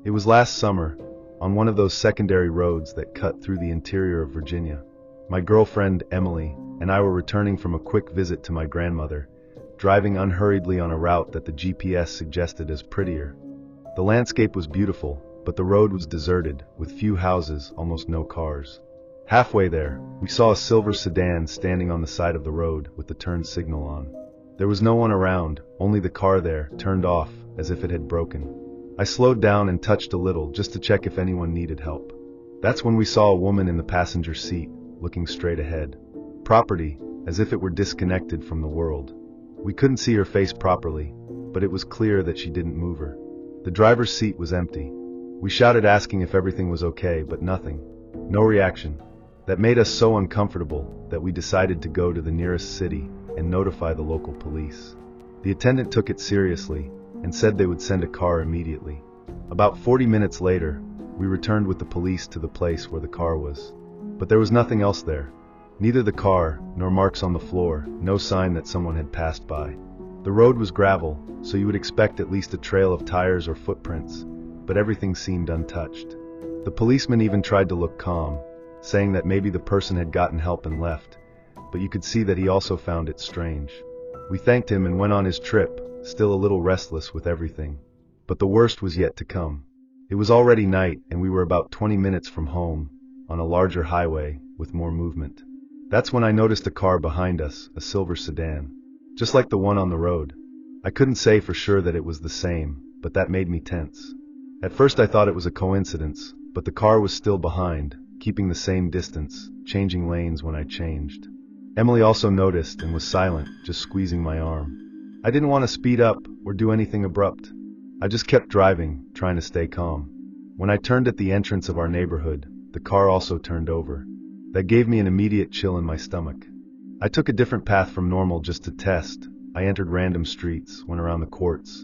It was last summer, on one of those secondary roads that cut through the interior of Virginia. My girlfriend, Emily, and I were returning from a quick visit to my grandmother, driving unhurriedly on a route that the GPS suggested as prettier. The landscape was beautiful, but the road was deserted, with few houses, almost no cars. Halfway there, we saw a silver sedan standing on the side of the road with the turn signal on. There was no one around, only the car there, turned off, as if it had broken. I slowed down and touched a little just to check if anyone needed help. That's when we saw a woman in the passenger seat, looking straight ahead. Property, as if it were disconnected from the world. We couldn't see her face properly, but it was clear that she didn't move her. The driver's seat was empty. We shouted asking if everything was okay, but nothing. No reaction. That made us so uncomfortable that we decided to go to the nearest city and notify the local police. The attendant took it seriously and said they would send a car immediately. About 40 minutes later, we returned with the police to the place where the car was. But there was nothing else there. Neither the car, nor marks on the floor, no sign that someone had passed by. The road was gravel, so you would expect at least a trail of tires or footprints, but everything seemed untouched. The policeman even tried to look calm, saying that maybe the person had gotten help and left, but you could see that he also found it strange. We thanked him and went on his trip, still a little restless with everything. But the worst was yet to come. It was already night and we were about 20 minutes from home, on a larger highway with more movement. That's when I noticed a car behind us, a silver sedan, just like the one on the road. I couldn't say for sure that it was the same, but that made me tense. At first I thought it was a coincidence, but the car was still behind, keeping the same distance, changing lanes when I changed. Emily also noticed and was silent, just squeezing my arm. I didn't want to speed up or do anything abrupt. I just kept driving, trying to stay calm. When I turned at the entrance of our neighborhood, the car also turned over. That gave me an immediate chill in my stomach. I took a different path from normal just to test. I entered random streets, went around the courts,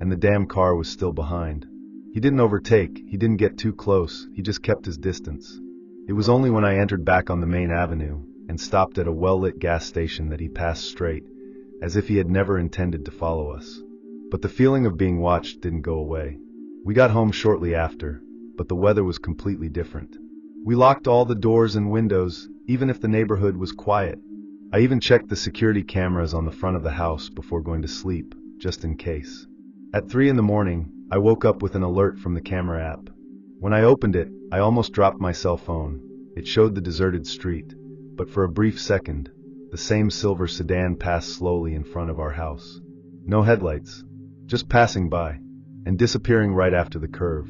and the damn car was still behind. He didn't overtake, he didn't get too close, he just kept his distance. It was only when I entered back on the main avenue and stopped at a well-lit gas station that he passed straight, as if he had never intended to follow us. But the feeling of being watched didn't go away. We got home shortly after, but the weather was completely different. We locked all the doors and windows, even if the neighborhood was quiet. I even checked the security cameras on the front of the house before going to sleep, just in case. At 3 in the morning, I woke up with an alert from the camera app. When I opened it, I almost dropped my cell phone. It showed the deserted street, but for a brief second, the same silver sedan passed slowly in front of our house. No headlights, just passing by, and disappearing right after the curve.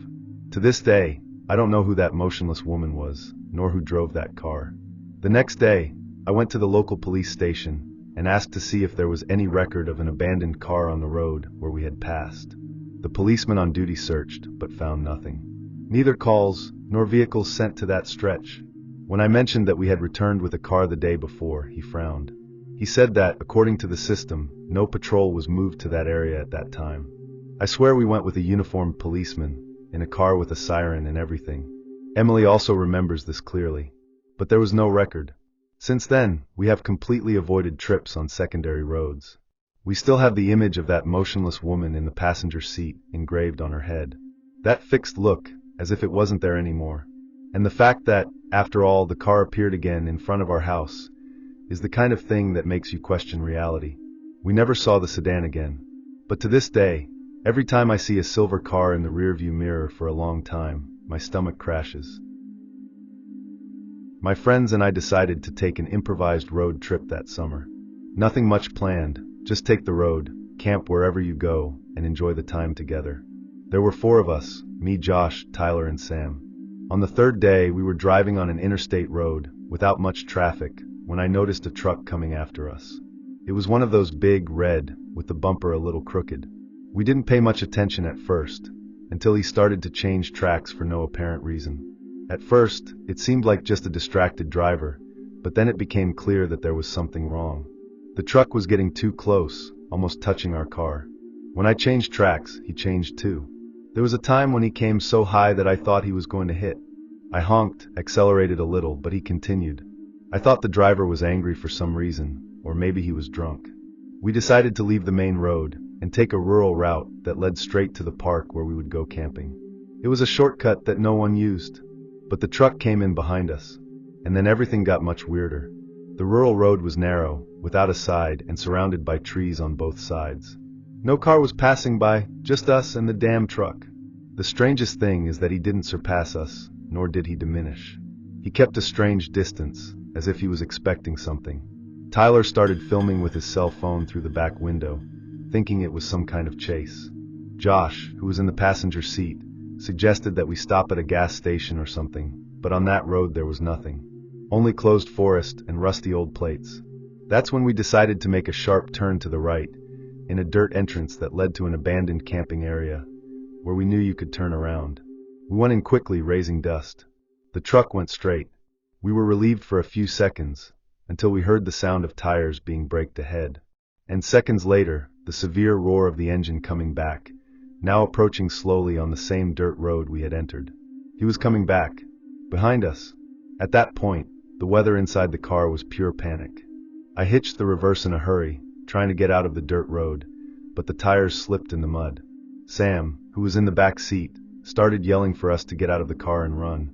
To this day, I don't know who that motionless woman was, nor who drove that car. The next day, I went to the local police station and asked to see if there was any record of an abandoned car on the road where we had passed. The policeman on duty searched, but found nothing. Neither calls, nor vehicles sent to that stretch. When I mentioned that we had returned with a car the day before, he frowned. He said that, according to the system, no patrol was moved to that area at that time. I swear we went with a uniformed policeman, in a car with a siren and everything. Emily also remembers this clearly. But there was no record. Since then, we have completely avoided trips on secondary roads. We still have the image of that motionless woman in the passenger seat engraved on her head. That fixed look, as if it wasn't there anymore. And the fact that, after all, the car appeared again in front of our house, is the kind of thing that makes you question reality. We never saw the sedan again. But to this day, every time I see a silver car in the rearview mirror for a long time, my stomach crashes. My friends and I decided to take an improvised road trip that summer. Nothing much planned, just take the road, camp wherever you go, and enjoy the time together. There were 4 of us, me, Josh, Tyler, and Sam. On the 3rd day, we were driving on an interstate road, without much traffic, when I noticed a truck coming after us. It was one of those big, red, with the bumper a little crooked. We didn't pay much attention at first, until he started to change tracks for no apparent reason. At first, it seemed like just a distracted driver, but then it became clear that there was something wrong. The truck was getting too close, almost touching our car. When I changed tracks, he changed too. There was a time when he came so high that I thought he was going to hit. I honked, accelerated a little, but he continued. I thought the driver was angry for some reason, or maybe he was drunk. We decided to leave the main road and take a rural route that led straight to the park where we would go camping. It was a shortcut that no one used. But the truck came in behind us. And then everything got much weirder. The rural road was narrow, without a side, and surrounded by trees on both sides. No car was passing by, just us and the damn truck. The strangest thing is that he didn't surpass us, nor did he diminish. He kept a strange distance, as if he was expecting something. Tyler started filming with his cell phone through the back window, thinking it was some kind of chase. Josh, who was in the passenger seat, suggested that we stop at a gas station or something, but on that road there was nothing. Only closed forest and rusty old plates. That's when we decided to make a sharp turn to the right, in a dirt entrance that led to an abandoned camping area, where we knew you could turn around. We went in quickly, raising dust. The truck went straight. We were relieved for a few seconds, until we heard the sound of tires being braked ahead. And seconds later, the severe roar of the engine coming back, now approaching slowly on the same dirt road we had entered. He was coming back, behind us. At that point, the weather inside the car was pure panic. I hitched the reverse in a hurry, trying to get out of the dirt road, but the tires slipped in the mud. Sam, who was in the back seat, started yelling for us to get out of the car and run,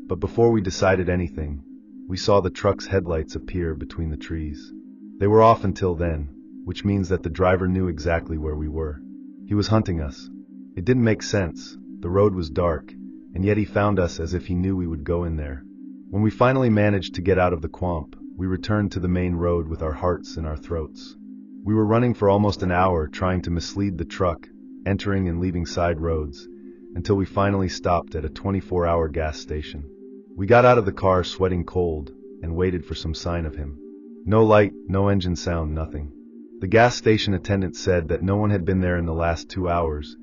but before we decided anything, we saw the truck's headlights appear between the trees. They were off until then, which means that the driver knew exactly where we were. He was hunting us. It didn't make sense. The road was dark, and yet he found us as if he knew we would go in there. When we finally managed to get out of the swamp, we returned to the main road with our hearts in our throats. We were running for almost an hour, trying to mislead the truck, entering and leaving side roads, until we finally stopped at a 24-hour gas station. We got out of the car sweating cold, and waited for some sign of him. No light, no engine sound, nothing. The gas station attendant said that no one had been there in the last 2 hours,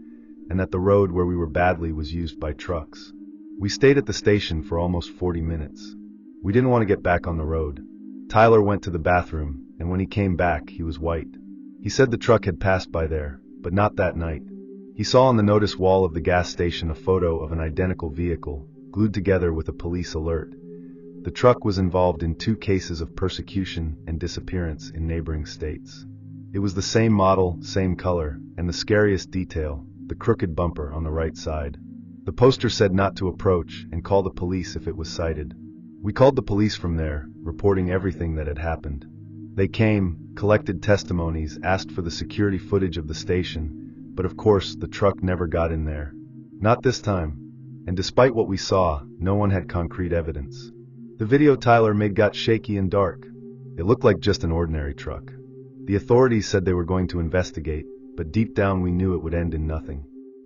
and that the road where we were badly was used by trucks. We stayed at the station for almost 40 minutes. We didn't want to get back on the road. Tyler went to the bathroom, and when he came back, he was white. He said the truck had passed by there, but not that night. He saw on the notice wall of the gas station a photo of an identical vehicle, glued together with a police alert. The truck was involved in 2 cases of persecution and disappearance in neighboring states. It was the same model, same color, and the scariest detail, the crooked bumper on the right side. The poster said not to approach and call the police if it was sighted. We called the police from there, reporting everything that had happened. They came, collected testimonies, asked for the security footage of the station, but of course the truck never got in there. Not this time. And despite what we saw, no one had concrete evidence. The video Tyler made got shaky and dark. It looked like just an ordinary truck. The authorities said they were going to investigate, but deep down we knew it would end in nothing.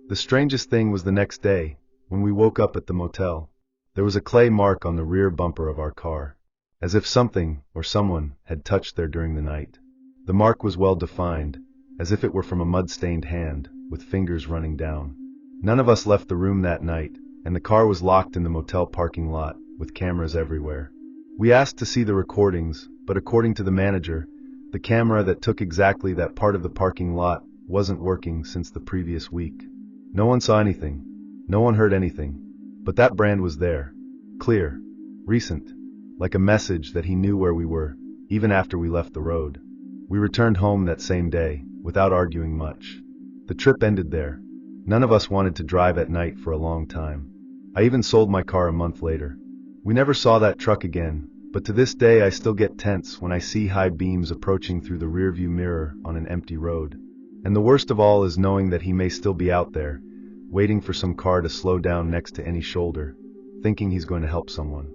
The strangest thing was the next day, when we woke up at the motel. There was a clay mark on the rear bumper of our car, as if something or someone had touched there during the night. The mark was well defined, as if it were from a mud-stained hand, with fingers running down. None of us left the room that night, and the car was locked in the motel parking lot, with cameras everywhere. We asked to see the recordings, but according to the manager, the camera that took exactly that part of the parking lot wasn't working since the previous week. No one saw anything. No one heard anything. But that brand was there. Clear. Recent. Like a message that he knew where we were, even after we left the road. We returned home that same day, without arguing much. The trip ended there. None of us wanted to drive at night for a long time. I even sold my car a month later. We never saw that truck again, but to this day I still get tense when I see high beams approaching through the rearview mirror on an empty road. And the worst of all is knowing that he may still be out there, waiting for some car to slow down next to any shoulder, thinking he's going to help someone.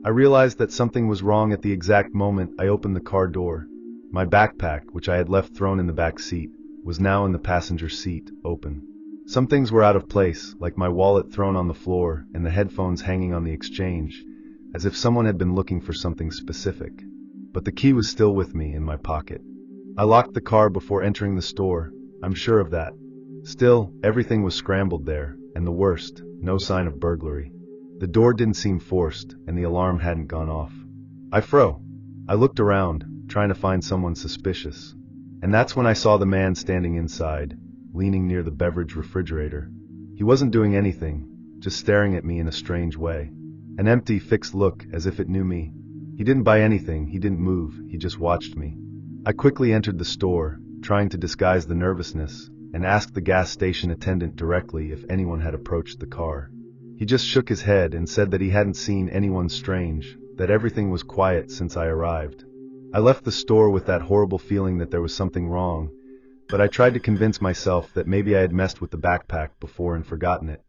I realized that something was wrong at the exact moment I opened the car door. My backpack, which I had left thrown in the back seat, was now in the passenger seat, open. Some things were out of place, like my wallet thrown on the floor and the headphones hanging on the exchange, as if someone had been looking for something specific. But the key was still with me in my pocket. I locked the car before entering the store, I'm sure of that. Still, everything was scrambled there, and the worst, no sign of burglary. The door didn't seem forced, and the alarm hadn't gone off. I looked around, trying to find someone suspicious. And that's when I saw the man standing inside, leaning near the beverage refrigerator. He wasn't doing anything, just staring at me in a strange way. An empty, fixed look, as if it knew me. He didn't buy anything, he didn't move, he just watched me. I quickly entered the store, trying to disguise the nervousness, and asked the gas station attendant directly if anyone had approached the car. He just shook his head and said that he hadn't seen anyone strange, that everything was quiet since I arrived. I left the store with that horrible feeling that there was something wrong, but I tried to convince myself that maybe I had messed with the backpack before and forgotten it.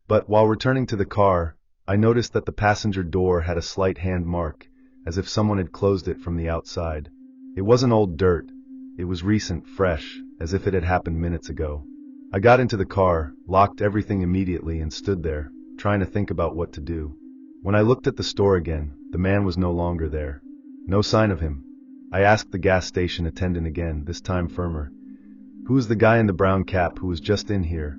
But while returning to the car, I noticed that the passenger door had a slight hand mark, as if someone had closed it from the outside. It wasn't old dirt. It was recent, fresh, as if it had happened minutes ago. I got into the car, locked everything immediately, and stood there, trying to think about what to do. When I looked at the store again, the man was no longer there. No sign of him. I asked the gas station attendant again, this time firmer. "Who is the guy in the brown cap who was just in here?"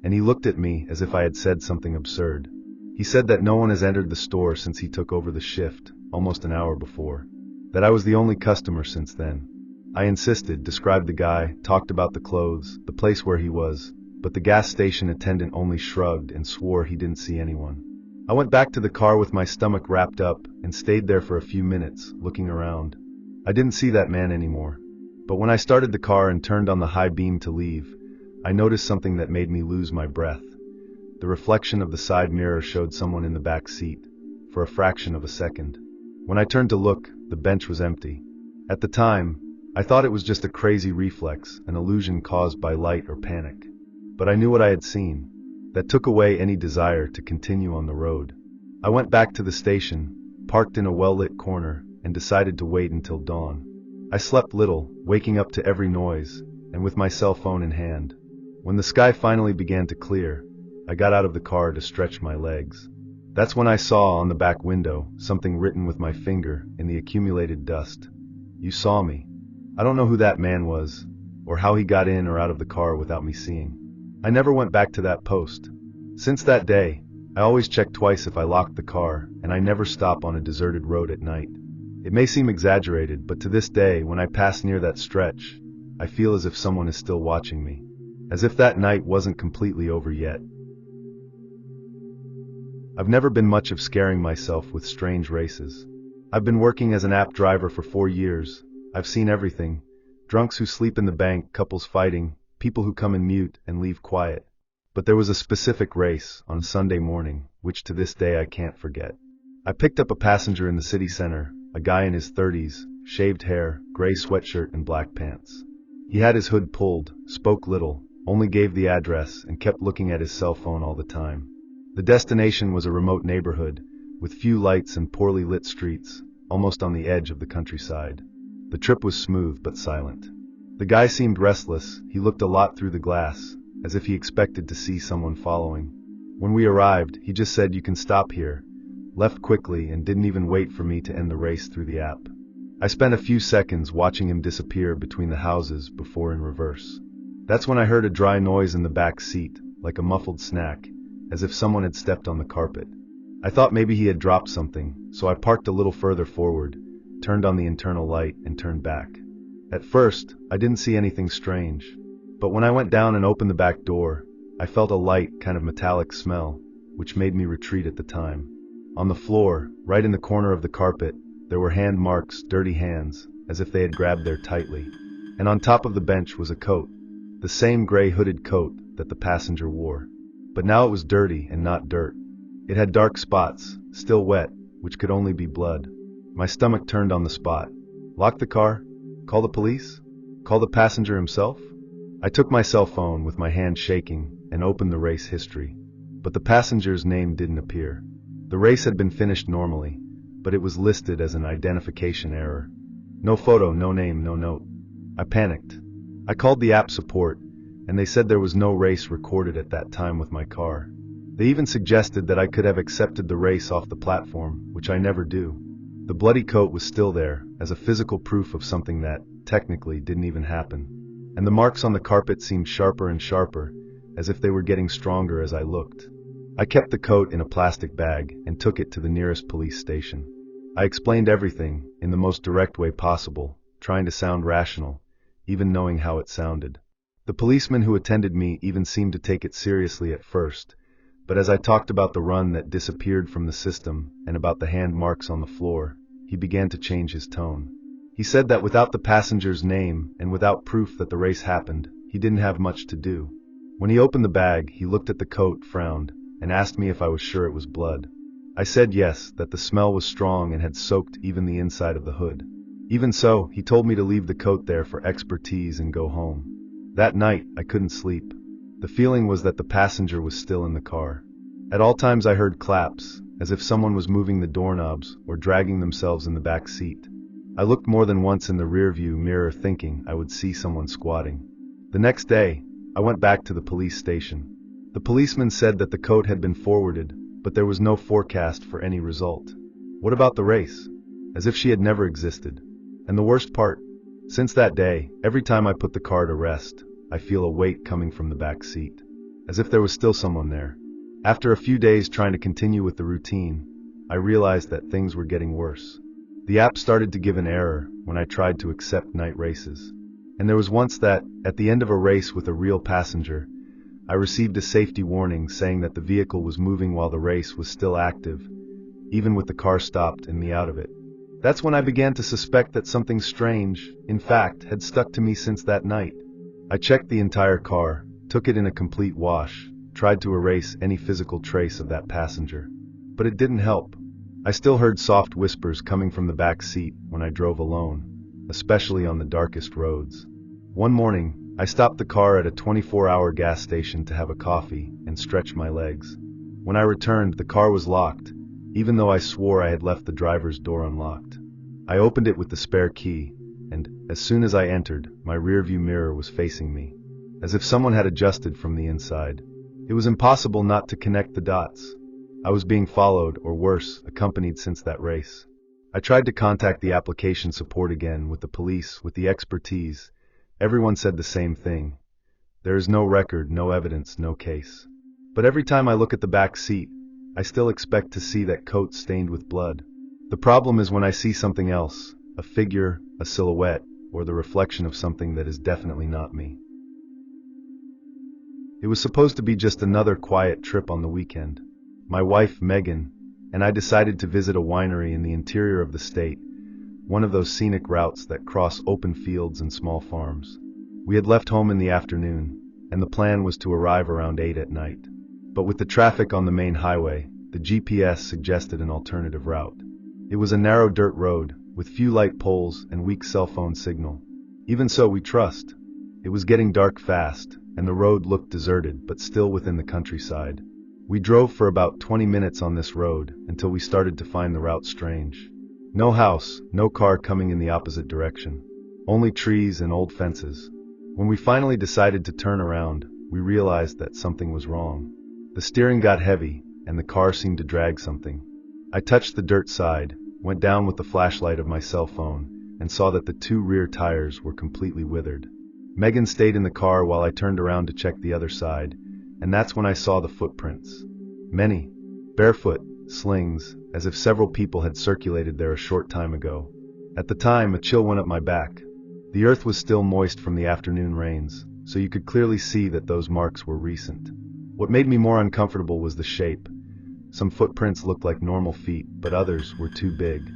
And he looked at me as if I had said something absurd. He said that no one has entered the store since he took over the shift, almost an hour before. That I was the only customer since then. I insisted, described the guy, talked about the clothes, the place where he was, but the gas station attendant only shrugged and swore he didn't see anyone. I went back to the car with my stomach wrapped up and stayed there for a few minutes, looking around. I didn't see that man anymore. But when I started the car and turned on the high beam to leave, I noticed something that made me lose my breath. The reflection of the side mirror showed someone in the back seat, for a fraction of a second. When I turned to look, the bench was empty. At the time, I thought it was just a crazy reflex, an illusion caused by light or panic. But I knew what I had seen. That took away any desire to continue on the road. I went back to the station, parked in a well-lit corner, and decided to wait until dawn. I slept little, waking up to every noise, and with my cell phone in hand. When the sky finally began to clear, I got out of the car to stretch my legs. That's when I saw on the back window something written with my finger in the accumulated dust. "You saw me." I don't know who that man was, or how he got in or out of the car without me seeing. I never went back to that post. Since that day, I always check twice if I locked the car, and I never stop on a deserted road at night. It may seem exaggerated, but to this day, when I pass near that stretch, I feel as if someone is still watching me. As if that night wasn't completely over yet. I've never been much of scaring myself with strange races. I've been working as an app driver for 4 years. I've seen everything. Drunks who sleep in the bank, couples fighting, people who come in mute and leave quiet. But there was a specific race on Sunday morning, which to this day I can't forget. I picked up a passenger in the city center, a guy in his 30s, shaved hair, gray sweatshirt and black pants. He had his hood pulled, spoke little, only gave the address and kept looking at his cell phone all the time. The destination was a remote neighborhood, with few lights and poorly lit streets, almost on the edge of the countryside. The trip was smooth but silent. The guy seemed restless. He looked a lot through the glass, as if he expected to see someone following. When we arrived, he just said, "You can stop here," left quickly and didn't even wait for me to end the race through the app. I spent a few seconds watching him disappear between the houses before in reverse. That's when I heard a dry noise in the back seat, like a muffled snack, as if someone had stepped on the carpet. I thought maybe he had dropped something, so I parked a little further forward, turned on the internal light, and turned back. At first, I didn't see anything strange, but when I went down and opened the back door, I felt a light, kind of metallic smell, which made me retreat at the time. On the floor, right in the corner of the carpet, there were hand marks, dirty hands, as if they had grabbed there tightly. And on top of the bench was a coat, the same gray hooded coat that the passenger wore. But now it was dirty and not dirt. It had dark spots, still wet, which could only be blood. My stomach turned on the spot. Lock the car? Call the police? Call the passenger himself? I took my cell phone with my hand shaking and opened the race history. But the passenger's name didn't appear. The race had been finished normally, but it was listed as an identification error. No photo, no name, no note. I panicked. I called the app support, and they said there was no race recorded at that time with my car. They even suggested that I could have accepted the race off the platform, which I never do. The bloody coat was still there, as a physical proof of something that, technically, didn't even happen. And the marks on the carpet seemed sharper and sharper, as if they were getting stronger as I looked. I kept the coat in a plastic bag and took it to the nearest police station. I explained everything, in the most direct way possible, trying to sound rational, even knowing how it sounded. The policeman who attended me even seemed to take it seriously at first, but as I talked about the run that disappeared from the system and about the hand marks on the floor, he began to change his tone. He said that without the passenger's name and without proof that the race happened, he didn't have much to do. When he opened the bag, he looked at the coat, frowned, and asked me if I was sure it was blood. I said yes, that the smell was strong and had soaked even the inside of the hood. Even so, he told me to leave the coat there for expertise and go home. That night, I couldn't sleep. The feeling was that the passenger was still in the car. At all times I heard claps, as if someone was moving the doorknobs or dragging themselves in the back seat. I looked more than once in the rearview mirror thinking I would see someone squatting. The next day, I went back to the police station. The policeman said that the coat had been forwarded, but there was no forecast for any result. What about the race? As if she had never existed. And the worst part, since that day, every time I put the car to rest, I feel a weight coming from the back seat. As if there was still someone there. After a few days trying to continue with the routine, I realized that things were getting worse. The app started to give an error when I tried to accept night races. And there was once that, at the end of a race with a real passenger, I received a safety warning saying that the vehicle was moving while the race was still active, even with the car stopped and me out of it. That's when I began to suspect that something strange, in fact, had stuck to me since that night. I checked the entire car, took it in a complete wash, tried to erase any physical trace of that passenger. But it didn't help. I still heard soft whispers coming from the back seat when I drove alone, especially on the darkest roads. One morning, I stopped the car at a 24-hour gas station to have a coffee and stretch my legs. When I returned, the car was locked, even though I swore I had left the driver's door unlocked. I opened it with the spare key, and, as soon as I entered, my rearview mirror was facing me, as if someone had adjusted from the inside. It was impossible not to connect the dots. I was being followed, or worse, accompanied since that race. I tried to contact the application support again with the police, with the expertise. Everyone said the same thing. There is no record, no evidence, no case. But every time I look at the back seat, I still expect to see that coat stained with blood. The problem is when I see something else, a figure, a silhouette, or the reflection of something that is definitely not me. It was supposed to be just another quiet trip on the weekend. My wife, Megan, and I decided to visit a winery in the interior of the state, one of those scenic routes that cross open fields and small farms. We had left home in the afternoon, and the plan was to arrive around 8 at night. But with the traffic on the main highway, the GPS suggested an alternative route. It was a narrow dirt road, with few light poles and weak cell phone signal. Even so, we trust. It was getting dark fast, and the road looked deserted but still within the countryside. We drove for about 20 minutes on this road until we started to find the route strange. No house, no car coming in the opposite direction. Only trees and old fences. When we finally decided to turn around, we realized that something was wrong. The steering got heavy, and the car seemed to drag something. I touched the dirt side, went down with the flashlight of my cell phone, and saw that the 2 rear tires were completely withered. Megan stayed in the car while I turned around to check the other side, and that's when I saw the footprints. Many, barefoot, slings, as if several people had circulated there a short time ago. At the time, a chill went up my back. The earth was still moist from the afternoon rains, so you could clearly see that those marks were recent. What made me more uncomfortable was the shape. Some footprints looked like normal feet, but others were too big,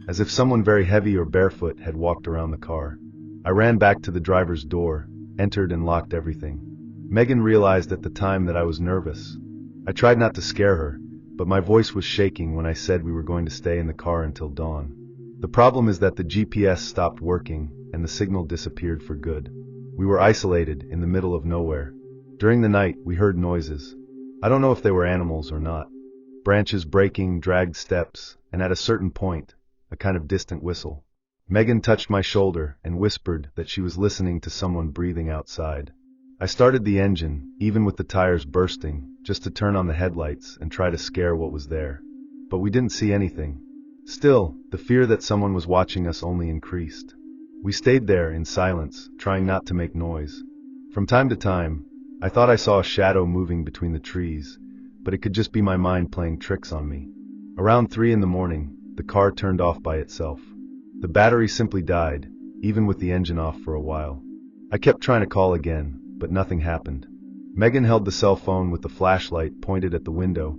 as if someone very heavy or barefoot had walked around the car. I ran back to the driver's door, entered and locked everything. Megan realized at the time that I was nervous. I tried not to scare her, but my voice was shaking when I said we were going to stay in the car until dawn. The problem is that the GPS stopped working and the signal disappeared for good. We were isolated in the middle of nowhere. During the night, we heard noises. I don't know if they were animals or not. Branches breaking, dragged steps, and at a certain point, a kind of distant whistle. Megan touched my shoulder and whispered that she was listening to someone breathing outside. I started the engine, even with the tires bursting, just to turn on the headlights and try to scare what was there. But we didn't see anything. Still, the fear that someone was watching us only increased. We stayed there in silence, trying not to make noise. From time to time, I thought I saw a shadow moving between the trees, but it could just be my mind playing tricks on me. Around 3 in the morning, the car turned off by itself. The battery simply died, even with the engine off for a while. I kept trying to call again, but nothing happened. Megan held the cell phone with the flashlight pointed at the window,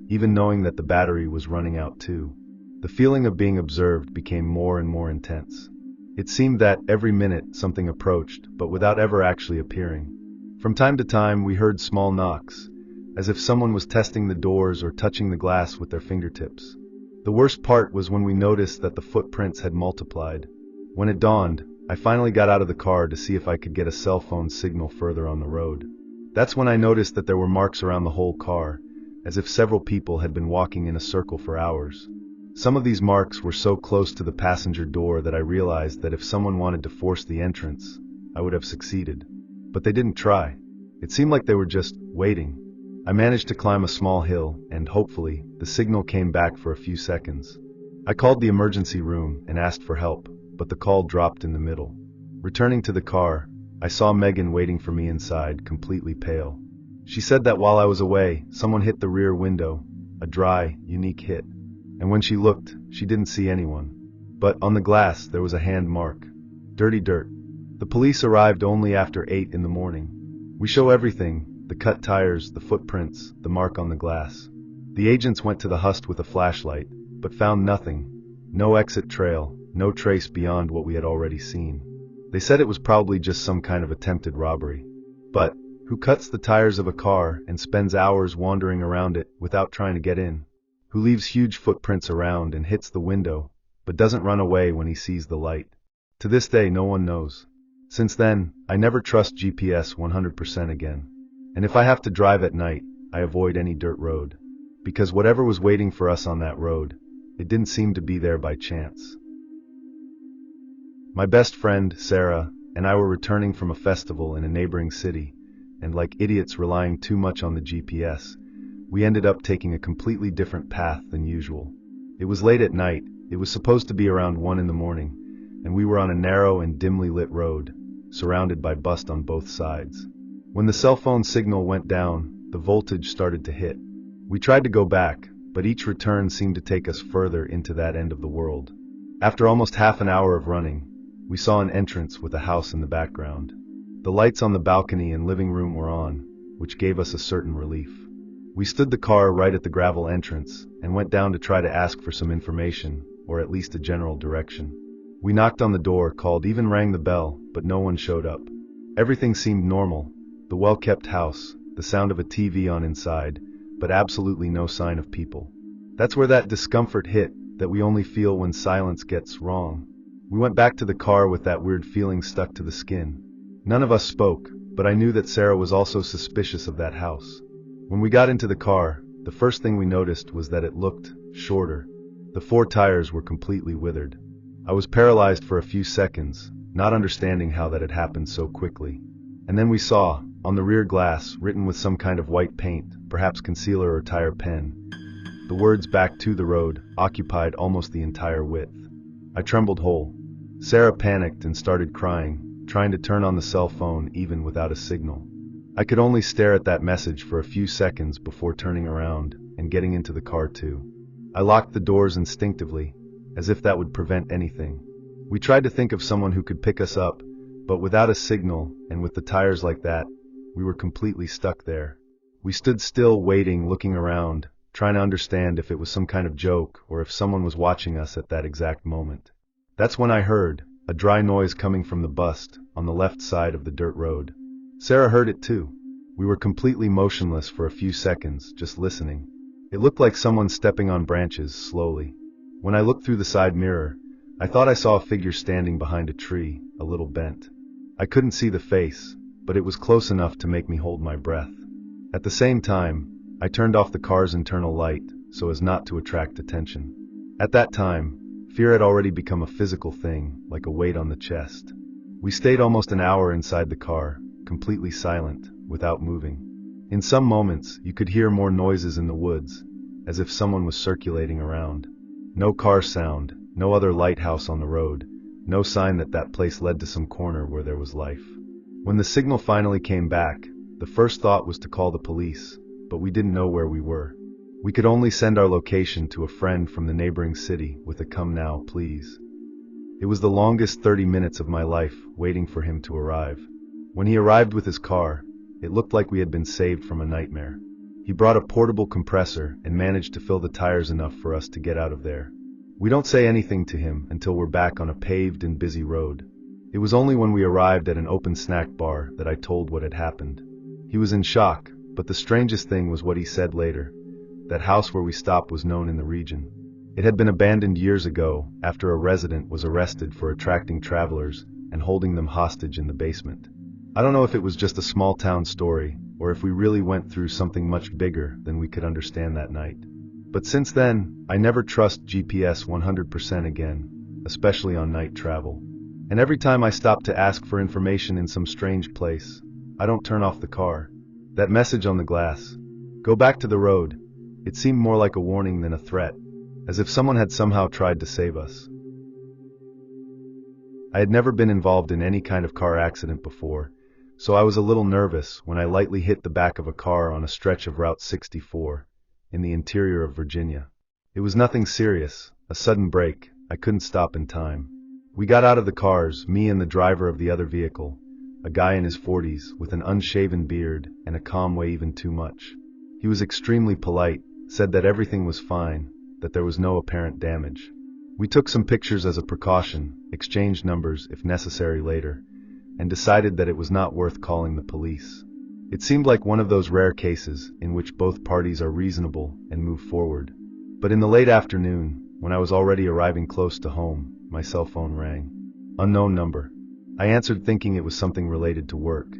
even knowing that the battery was running out too. The feeling of being observed became more and more intense. It seemed that every minute something approached, but without ever actually appearing. From time to time we heard small knocks, as if someone was testing the doors or touching the glass with their fingertips. The worst part was when we noticed that the footprints had multiplied. When it dawned, I finally got out of the car to see if I could get a cell phone signal further on the road. That's when I noticed that there were marks around the whole car, as if several people had been walking in a circle for hours. Some of these marks were so close to the passenger door that I realized that if someone wanted to force the entrance, I would have succeeded. But they didn't try. It seemed like they were just waiting. I managed to climb a small hill, and hopefully, the signal came back for a few seconds. I called the emergency room and asked for help, but the call dropped in the middle. Returning to the car, I saw Megan waiting for me inside, completely pale. She said that while I was away, someone hit the rear window, a dry, unique hit. And when she looked, she didn't see anyone. But on the glass, there was a hand mark. Dirty dirt. The police arrived only after 8 in the morning. We show everything, the cut tires, the footprints, the mark on the glass. The agents went to the Hust with a flashlight, but found nothing. No exit trail, no trace beyond what we had already seen. They said it was probably just some kind of attempted robbery. But who cuts the tires of a car and spends hours wandering around it without trying to get in? Who leaves huge footprints around and hits the window, but doesn't run away when he sees the light? To this day, no one knows. Since then, I never trust GPS 100% again. And if I have to drive at night, I avoid any dirt road. Because whatever was waiting for us on that road, it didn't seem to be there by chance. My best friend, Sarah, and I were returning from a festival in a neighboring city, and like idiots relying too much on the GPS, we ended up taking a completely different path than usual. It was late at night, it was supposed to be around 1 in the morning, and we were on a narrow and dimly lit road, surrounded by bust on both sides. When the cell phone signal went down, the voltage started to hit. We tried to go back, but each return seemed to take us further into that end of the world. After almost half an hour of running, we saw an entrance with a house in the background. The lights on the balcony and living room were on, which gave us a certain relief. We stood the car right at the gravel entrance and went down to try to ask for some information, or at least a general direction. We knocked on the door, called, even rang the bell, but no one showed up. Everything seemed normal, the well-kept house, the sound of a TV on inside, but absolutely no sign of people. That's where that discomfort hit that we only feel when silence gets wrong. We went back to the car with that weird feeling stuck to the skin. None of us spoke, but I knew that Sarah was also suspicious of that house. When we got into the car, the first thing we noticed was that it looked shorter. The 4 tires were completely withered. I was paralyzed for a few seconds, not understanding how that had happened so quickly. And then we saw, on the rear glass, written with some kind of white paint, perhaps concealer or tire pen, the words "back to the road" occupied almost the entire width. I trembled whole. Sarah panicked and started crying, trying to turn on the cell phone even without a signal. I could only stare at that message for a few seconds before turning around and getting into the car too. I locked the doors instinctively, as if that would prevent anything. We tried to think of someone who could pick us up, but without a signal and with the tires like that, we were completely stuck there. We stood still, waiting, looking around, trying to understand if it was some kind of joke or if someone was watching us at that exact moment. That's when I heard a dry noise coming from the bust on the left side of the dirt road. Sarah heard it too. We were completely motionless for a few seconds, just listening. It looked like someone stepping on branches slowly. When I looked through the side mirror, I thought I saw a figure standing behind a tree, a little bent. I couldn't see the face, but it was close enough to make me hold my breath. At the same time, I turned off the car's internal light so as not to attract attention. At that time, fear had already become a physical thing, like a weight on the chest. We stayed almost an hour inside the car, completely silent, without moving. In some moments, you could hear more noises in the woods, as if someone was circulating around. No car sound, no other lighthouse on the road, no sign that that place led to some corner where there was life. When the signal finally came back, the first thought was to call the police, but we didn't know where we were. We could only send our location to a friend from the neighboring city with a "come now, please." It was the longest 30 minutes of my life waiting for him to arrive. When he arrived with his car, it looked like we had been saved from a nightmare. He brought a portable compressor and managed to fill the tires enough for us to get out of there. We don't say anything to him until we're back on a paved and busy road. It was only when we arrived at an open snack bar that I told what had happened. He was in shock, but the strangest thing was what he said later. That house where we stopped was known in the region. It had been abandoned years ago after a resident was arrested for attracting travelers and holding them hostage in the basement. I don't know if it was just a small town story or if we really went through something much bigger than we could understand that night. But since then, I never trust GPS 100% again, especially on night travel. And every time I stop to ask for information in some strange place, I don't turn off the car. That message on the glass, "Go back to the road," it seemed more like a warning than a threat, as if someone had somehow tried to save us. I had never been involved in any kind of car accident before, so I was a little nervous when I lightly hit the back of a car on a stretch of Route 64 in the interior of Virginia. It was nothing serious, a sudden brake. I couldn't stop in time. We got out of the cars, me and the driver of the other vehicle, a guy in his 40s with an unshaven beard and a calm way even too much. He was extremely polite, said that everything was fine, that there was no apparent damage. We took some pictures as a precaution, exchanged numbers if necessary later, and decided that it was not worth calling the police. It seemed like one of those rare cases in which both parties are reasonable and move forward. But in the late afternoon, when I was already arriving close to home, my cell phone rang. Unknown number. I answered thinking it was something related to work.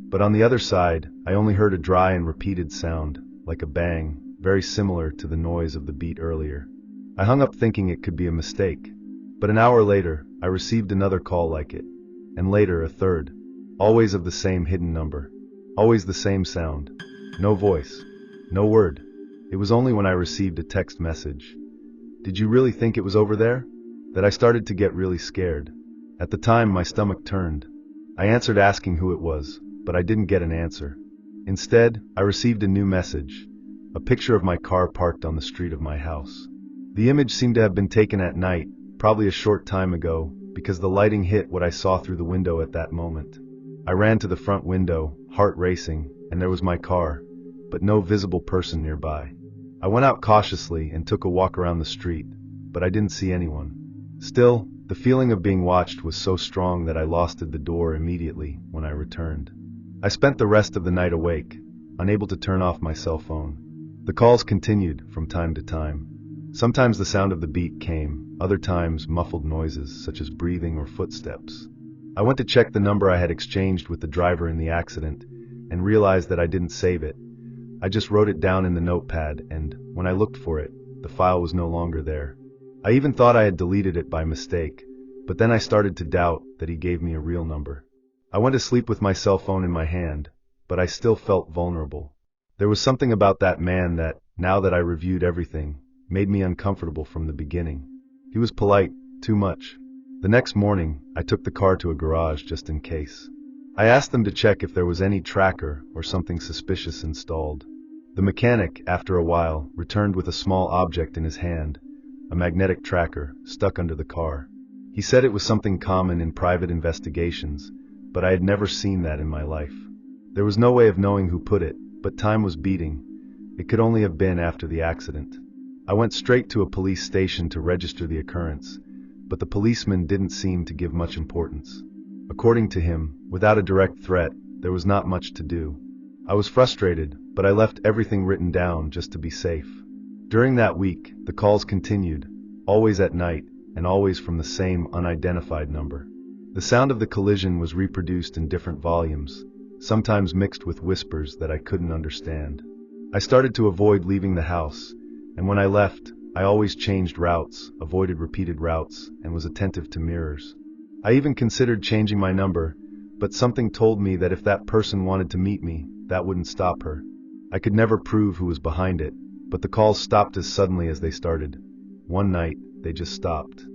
But on the other side, I only heard a dry and repeated sound, like a bang, very similar to the noise of the beat earlier. I hung up thinking it could be a mistake. But an hour later, I received another call like it. And later a third. Always of the same hidden number. Always the same sound. No voice. No word. It was only when I received a text message, "Did you really think it was over there?" that I started to get really scared. At the time, my stomach turned. I answered asking who it was, but I didn't get an answer. Instead, I received a new message, a picture of my car parked on the street of my house. The image seemed to have been taken at night, probably a short time ago, because the lighting hit what I saw through the window at that moment. I ran to the front window, heart racing, and there was my car, but no visible person nearby. I went out cautiously and took a walk around the street, but I didn't see anyone. Still, the feeling of being watched was so strong that I locked the door immediately when I returned. I spent the rest of the night awake, unable to turn off my cell phone. The calls continued from time to time. Sometimes the sound of the beat came, other times muffled noises such as breathing or footsteps. I went to check the number I had exchanged with the driver in the accident and realized that I didn't save it. I just wrote it down in the notepad, and when I looked for it, the file was no longer there. I even thought I had deleted it by mistake, but then I started to doubt that he gave me a real number. I went to sleep with my cell phone in my hand, but I still felt vulnerable. There was something about that man that, now that I reviewed everything, made me uncomfortable from the beginning. He was polite, too much. The next morning, I took the car to a garage just in case. I asked them to check if there was any tracker or something suspicious installed. The mechanic, after a while, returned with a small object in his hand, a magnetic tracker stuck under the car. He said it was something common in private investigations, but I had never seen that in my life. There was no way of knowing who put it, but time was beating. It could only have been after the accident. I went straight to a police station to register the occurrence, but the policeman didn't seem to give much importance. According to him, without a direct threat, there was not much to do. I was frustrated, but I left everything written down just to be safe. During that week, the calls continued, always at night, and always from the same unidentified number. The sound of the collision was reproduced in different volumes, sometimes mixed with whispers that I couldn't understand. I started to avoid leaving the house, and when I left, I always changed routes, avoided repeated routes, and was attentive to mirrors. I even considered changing my number, but something told me that if that person wanted to meet me, that wouldn't stop her. I could never prove who was behind it, but the calls stopped as suddenly as they started. One night, they just stopped.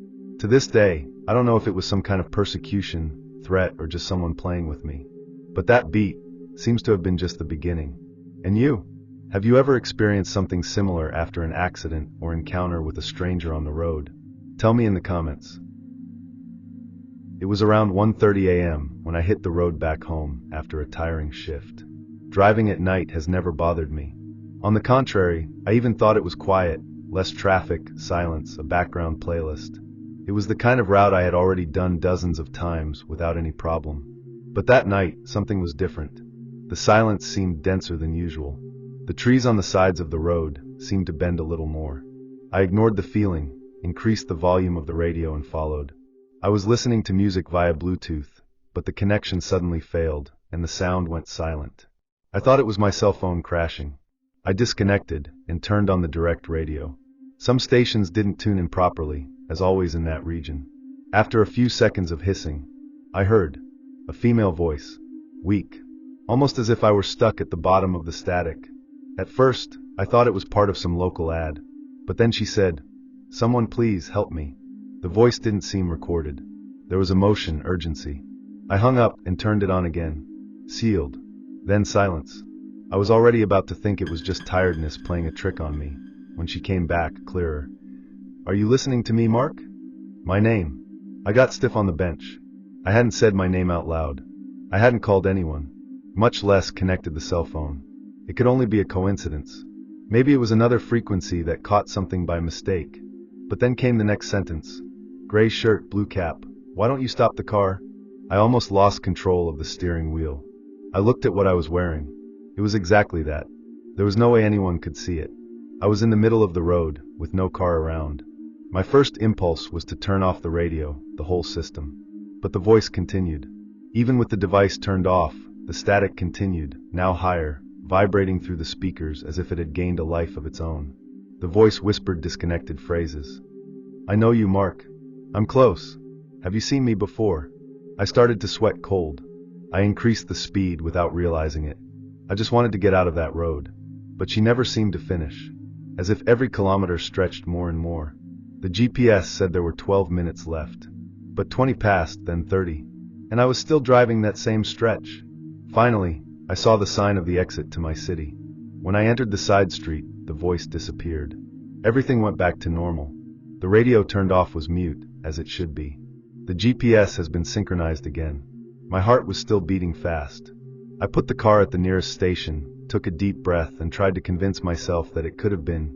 To this day, I don't know if it was some kind of persecution, threat, or just someone playing with me. But that beat seems to have been just the beginning. And you? Have you ever experienced something similar after an accident or encounter with a stranger on the road? Tell me in the comments. It was around 1:30 a.m. when I hit the road back home after a tiring shift. Driving at night has never bothered me. On the contrary, I even thought it was quiet, less traffic, silence, a background playlist. It was the kind of route I had already done dozens of times without any problem. But that night, something was different. The silence seemed denser than usual. The trees on the sides of the road seemed to bend a little more. I ignored the feeling, increased the volume of the radio and followed. I was listening to music via Bluetooth, but the connection suddenly failed, and the sound went silent. I thought it was my cell phone crashing. I disconnected and turned on the direct radio. Some stations didn't tune in properly, as always in that region. After a few seconds of hissing, I heard a female voice, weak, almost as if I were stuck at the bottom of the static. At first, I thought it was part of some local ad, but then she said, "Someone please help me." The voice didn't seem recorded. There was emotion, urgency. I hung up and turned it on again. Sealed. Then silence. I was already about to think it was just tiredness playing a trick on me, when she came back, clearer. "Are you listening to me, Mark?" My name. I got stiff on the bench. I hadn't said my name out loud. I hadn't called anyone, much less connected the cell phone. It could only be a coincidence. Maybe it was another frequency that caught something by mistake. But then came the next sentence. "Gray shirt, blue cap. Why don't you stop the car?" I almost lost control of the steering wheel. I looked at what I was wearing. It was exactly that. There was no way anyone could see it. I was in the middle of the road, with no car around. My first impulse was to turn off the radio, the whole system. But the voice continued. Even with the device turned off, the static continued, now higher, vibrating through the speakers as if it had gained a life of its own. The voice whispered disconnected phrases. "I know you, Mark. I'm close. Have you seen me before?" I started to sweat cold. I increased the speed without realizing it. I just wanted to get out of that road. But she never seemed to finish, as if every kilometer stretched more and more. The GPS said there were 12 minutes left. But 20 passed, then 30. And I was still driving that same stretch. Finally, I saw the sign of the exit to my city. When I entered the side street, the voice disappeared. Everything went back to normal. The radio turned off was mute, as it should be. The GPS has been synchronized again. My heart was still beating fast. I put the car at the nearest station, took a deep breath, and tried to convince myself that it could have been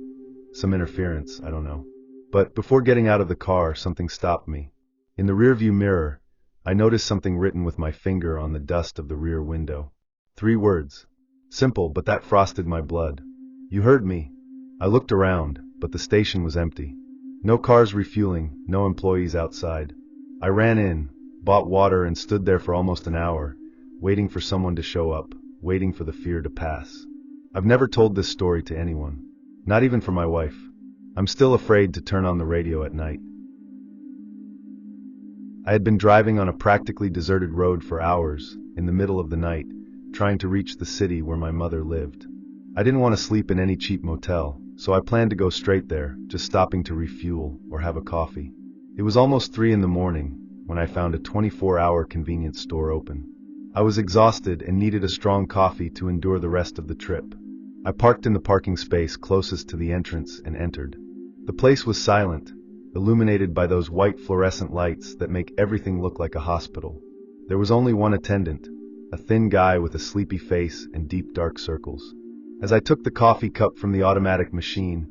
some interference, I don't know. But before getting out of the car, something stopped me. In the rearview mirror, I noticed something written with my finger on the dust of the rear window. 3 words. Simple, but that frosted my blood. "You heard me." I looked around, but the station was empty. No cars refueling, no employees outside. I ran in, bought water, and stood there for almost an hour, waiting for someone to show up, waiting for the fear to pass. I've never told this story to anyone, not even for my wife. I'm still afraid to turn on the radio at night. I had been driving on a practically deserted road for hours, in the middle of the night, trying to reach the city where my mother lived. I didn't want to sleep in any cheap motel, so I planned to go straight there, just stopping to refuel or have a coffee. It was almost 3 in the morning when I found a 24-hour convenience store open. I was exhausted and needed a strong coffee to endure the rest of the trip. I parked in the parking space closest to the entrance and entered. The place was silent, illuminated by those white fluorescent lights that make everything look like a hospital. There was only one attendant, a thin guy with a sleepy face and deep dark circles. As I took the coffee cup from the automatic machine,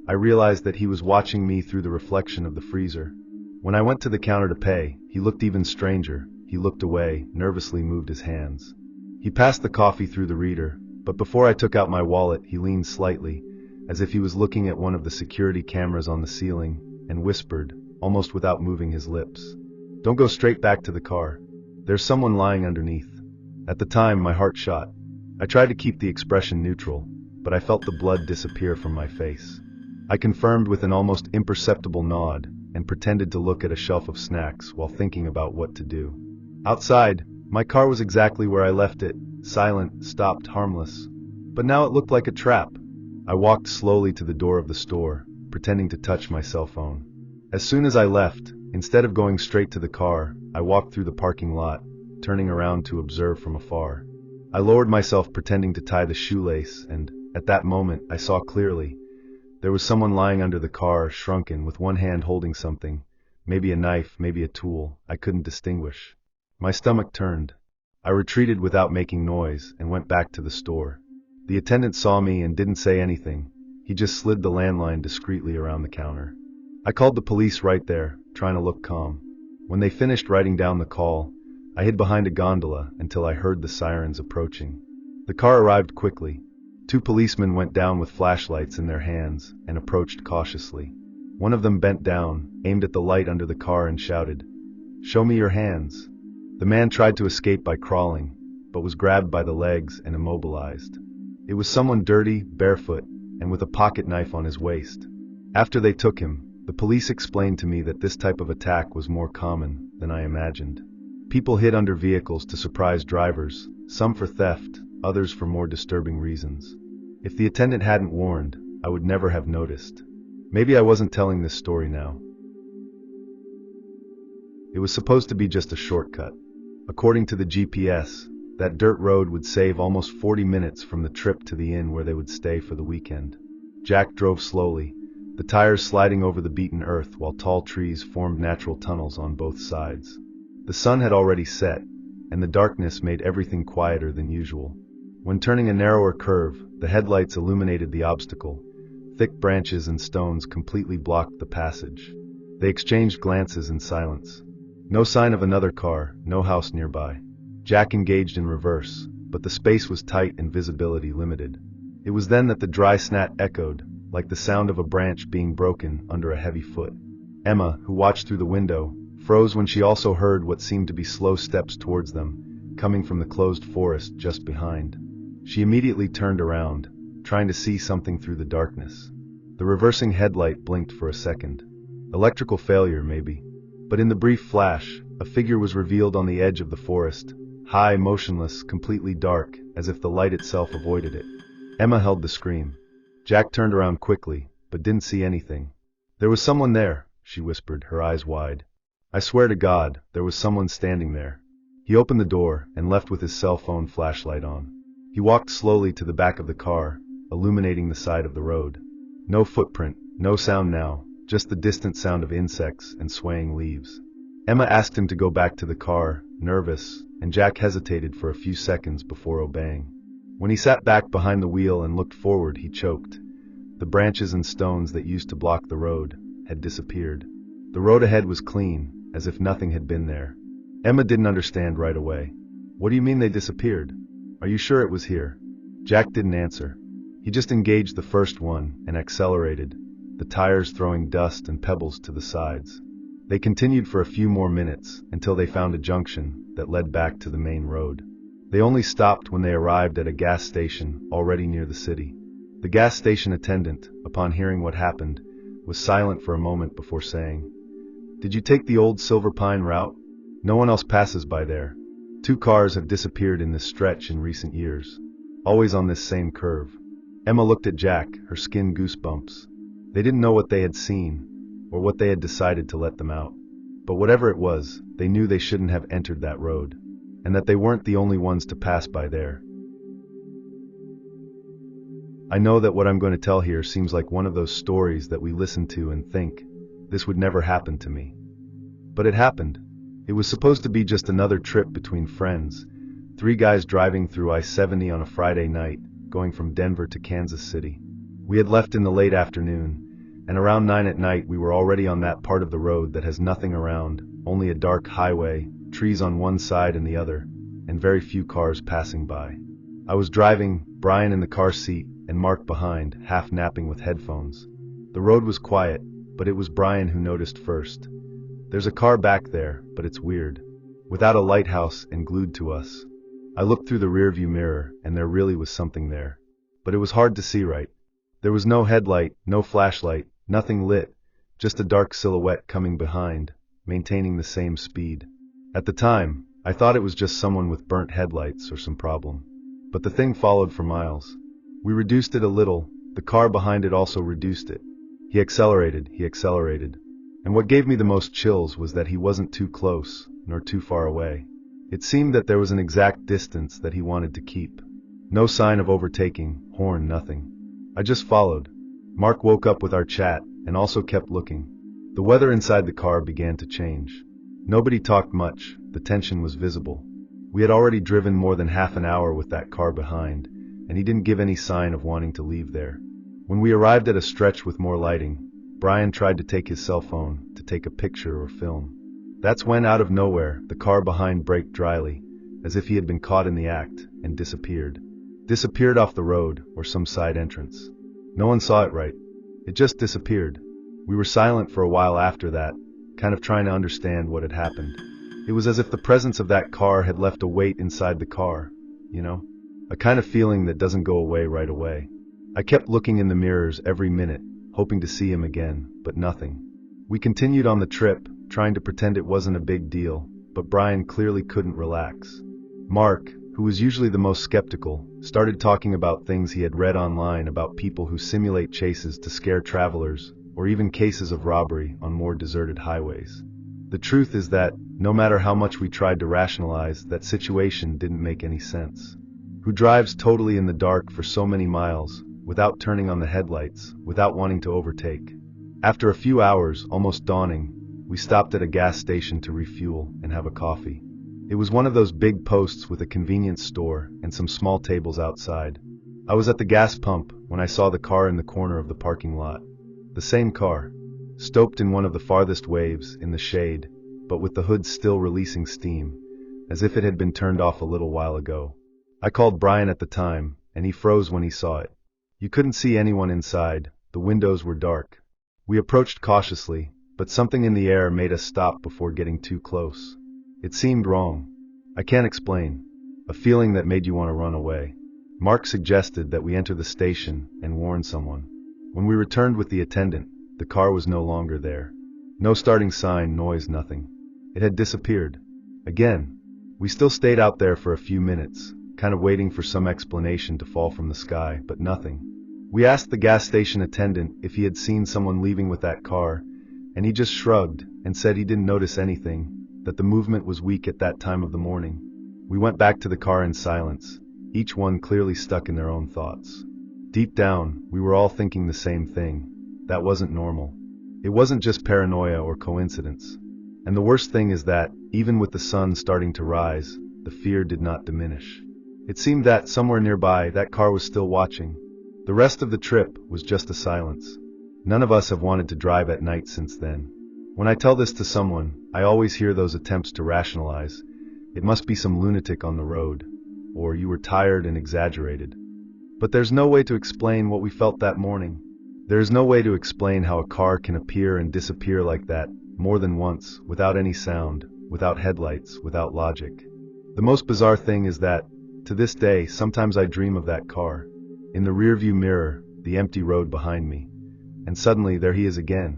I realized that he was watching me through the reflection of the freezer. When I went to the counter to pay, he looked even stranger. He looked away, nervously moved his hands. He passed the coffee through the reader, but before I took out my wallet, he leaned slightly, as if he was looking at one of the security cameras on the ceiling, and whispered, almost without moving his lips, "Don't go straight back to the car. There's someone lying underneath." At the time, my heart shot. I tried to keep the expression neutral, but I felt the blood disappear from my face. I confirmed with an almost imperceptible nod, and pretended to look at a shelf of snacks while thinking about what to do. Outside, my car was exactly where I left it, silent, stopped, harmless. But now it looked like a trap. I walked slowly to the door of the store, pretending to touch my cell phone. As soon as I left, instead of going straight to the car, I walked through the parking lot, turning around to observe from afar. I lowered myself, pretending to tie the shoelace, and, at that moment, I saw clearly. There was someone lying under the car, shrunken, with one hand holding something. Maybe a knife, maybe a tool. I couldn't distinguish. My stomach turned. I retreated without making noise, and went back to the store. The attendant saw me and didn't say anything. He just slid the landline discreetly around the counter. I called the police right there, trying to look calm. When they finished writing down the call, I hid behind a gondola until I heard the sirens approaching. The car arrived quickly. 2 policemen went down with flashlights in their hands and approached cautiously. One of them bent down, aimed at the light under the car and shouted, "Show me your hands." The man tried to escape by crawling, but was grabbed by the legs and immobilized. It was someone dirty, barefoot, and with a pocket knife on his waist. After they took him, the police explained to me that this type of attack was more common than I imagined. People hid under vehicles to surprise drivers, some for theft, others for more disturbing reasons. If the attendant hadn't warned, I would never have noticed. Maybe I wasn't telling this story now. It was supposed to be just a shortcut. According to the GPS, that dirt road would save almost 40 minutes from the trip to the inn where they would stay for the weekend. Jack drove slowly, the tires sliding over the beaten earth while tall trees formed natural tunnels on both sides. The sun had already set, and the darkness made everything quieter than usual. When turning a narrower curve, the headlights illuminated the obstacle. Thick branches and stones completely blocked the passage. They exchanged glances in silence. No sign of another car, no house nearby. Jack engaged in reverse, but the space was tight and visibility limited. It was then that the dry snat echoed, like the sound of a branch being broken under a heavy foot. Emma, who watched through the window, froze when she also heard what seemed to be slow steps towards them, coming from the closed forest just behind. She immediately turned around, trying to see something through the darkness. The reversing headlight blinked for a second. Electrical failure, maybe. But in the brief flash, a figure was revealed on the edge of the forest, high, motionless, completely dark, as if the light itself avoided it. Emma held the scream. Jack turned around quickly, but didn't see anything. "There was someone there," she whispered, her eyes wide. "I swear to God, there was someone standing there." He opened the door and left with his cell phone flashlight on. He walked slowly to the back of the car, illuminating the side of the road. No footprint, no sound now, just the distant sound of insects and swaying leaves. Emma asked him to go back to the car, nervous, and Jack hesitated for a few seconds before obeying. When he sat back behind the wheel and looked forward, he choked. The branches and stones that used to block the road had disappeared. The road ahead was clean, as if nothing had been there. Emma didn't understand right away. "What do you mean they disappeared? Are you sure it was here?" Jack didn't answer. He just engaged the first one and accelerated, the tires throwing dust and pebbles to the sides. They continued for a few more minutes until they found a junction that led back to the main road. They only stopped when they arrived at a gas station already near the city. The gas station attendant, upon hearing what happened, was silent for a moment before saying, "Did you take the old Silver Pine route? No one else passes by there. 2 cars have disappeared in this stretch in recent years, always on this same curve." Emma looked at Jack, her skin goosebumps. They didn't know what they had seen, or what they had decided to let them out. But whatever it was, they knew they shouldn't have entered that road, and that they weren't the only ones to pass by there. I know that what I'm going to tell here seems like one of those stories that we listen to and think, this would never happen to me. But it happened. It was supposed to be just another trip between friends, 3 guys driving through I-70 on a Friday night, going from Denver to Kansas City. We had left in the late afternoon, and around 9 at night we were already on that part of the road that has nothing around, only a dark highway, trees on one side and the other, and very few cars passing by. I was driving, Brian in the car seat, and Mark behind, half napping with headphones. The road was quiet, but it was Brian who noticed first. "There's a car back there, but it's weird. Without a lighthouse and glued to us." I looked through the rearview mirror, and there really was something there. But it was hard to see right. There was no headlight, no flashlight, nothing lit, just a dark silhouette coming behind, maintaining the same speed. At the time, I thought it was just someone with burnt headlights or some problem. But the thing followed for miles. We reduced it a little, the car behind it also reduced it. He accelerated. And what gave me the most chills was that he wasn't too close, nor too far away. It seemed that there was an exact distance that he wanted to keep. No sign of overtaking, horn, nothing. I just followed. Mark woke up with our chat, and also kept looking. The weather inside the car began to change. Nobody talked much, the tension was visible. We had already driven more than half an hour with that car behind, and he didn't give any sign of wanting to leave there. When we arrived at a stretch with more lighting, Brian tried to take his cell phone to take a picture or film. That's when, out of nowhere, the car behind braked dryly, as if he had been caught in the act, and disappeared. Disappeared off the road or some side entrance. No one saw it right. It just disappeared. We were silent for a while after that, kind of trying to understand what had happened. It was as if the presence of that car had left a weight inside the car, you know? A kind of feeling that doesn't go away right away. I kept looking in the mirrors every minute, hoping to see him again, but nothing. We continued on the trip, trying to pretend it wasn't a big deal, but Brian clearly couldn't relax. Mark, who was usually the most skeptical, started talking about things he had read online about people who simulate chases to scare travelers, or even cases of robbery on more deserted highways. The truth is that, no matter how much we tried to rationalize, that situation didn't make any sense. Who drives totally in the dark for so many miles, without turning on the headlights, without wanting to overtake? After a few hours, almost dawning, we stopped at a gas station to refuel and have a coffee. It was one of those big posts with a convenience store and some small tables outside. I was at the gas pump when I saw the car in the corner of the parking lot. The same car, stoped in one of the farthest waves in the shade, but with the hood still releasing steam, as if it had been turned off a little while ago. I called Brian at the time, and he froze when he saw it. You couldn't see anyone inside, the windows were dark. We approached cautiously, but something in the air made us stop before getting too close. It seemed wrong. I can't explain. A feeling that made you want to run away. Mark suggested that we enter the station and warn someone. When we returned with the attendant, the car was no longer there. No starting sign, noise, nothing. It had disappeared. Again. We still stayed out there for a few minutes, kind of waiting for some explanation to fall from the sky, but nothing. We asked the gas station attendant if he had seen someone leaving with that car, and he just shrugged and said he didn't notice anything, that the movement was weak at that time of the morning. We went back to the car in silence, each one clearly stuck in their own thoughts. Deep down, we were all thinking the same thing. That wasn't normal. It wasn't just paranoia or coincidence. And the worst thing is that, even with the sun starting to rise, the fear did not diminish. It seemed that, somewhere nearby, that car was still watching. The rest of the trip was just a silence. None of us have wanted to drive at night since then. When I tell this to someone, I always hear those attempts to rationalize. It must be some lunatic on the road, or you were tired and exaggerated. But there's no way to explain what we felt that morning. There is no way to explain how a car can appear and disappear like that, more than once, without any sound, without headlights, without logic. The most bizarre thing is that, to this day, sometimes I dream of that car. In the rearview mirror, the empty road behind me. And suddenly there he is again.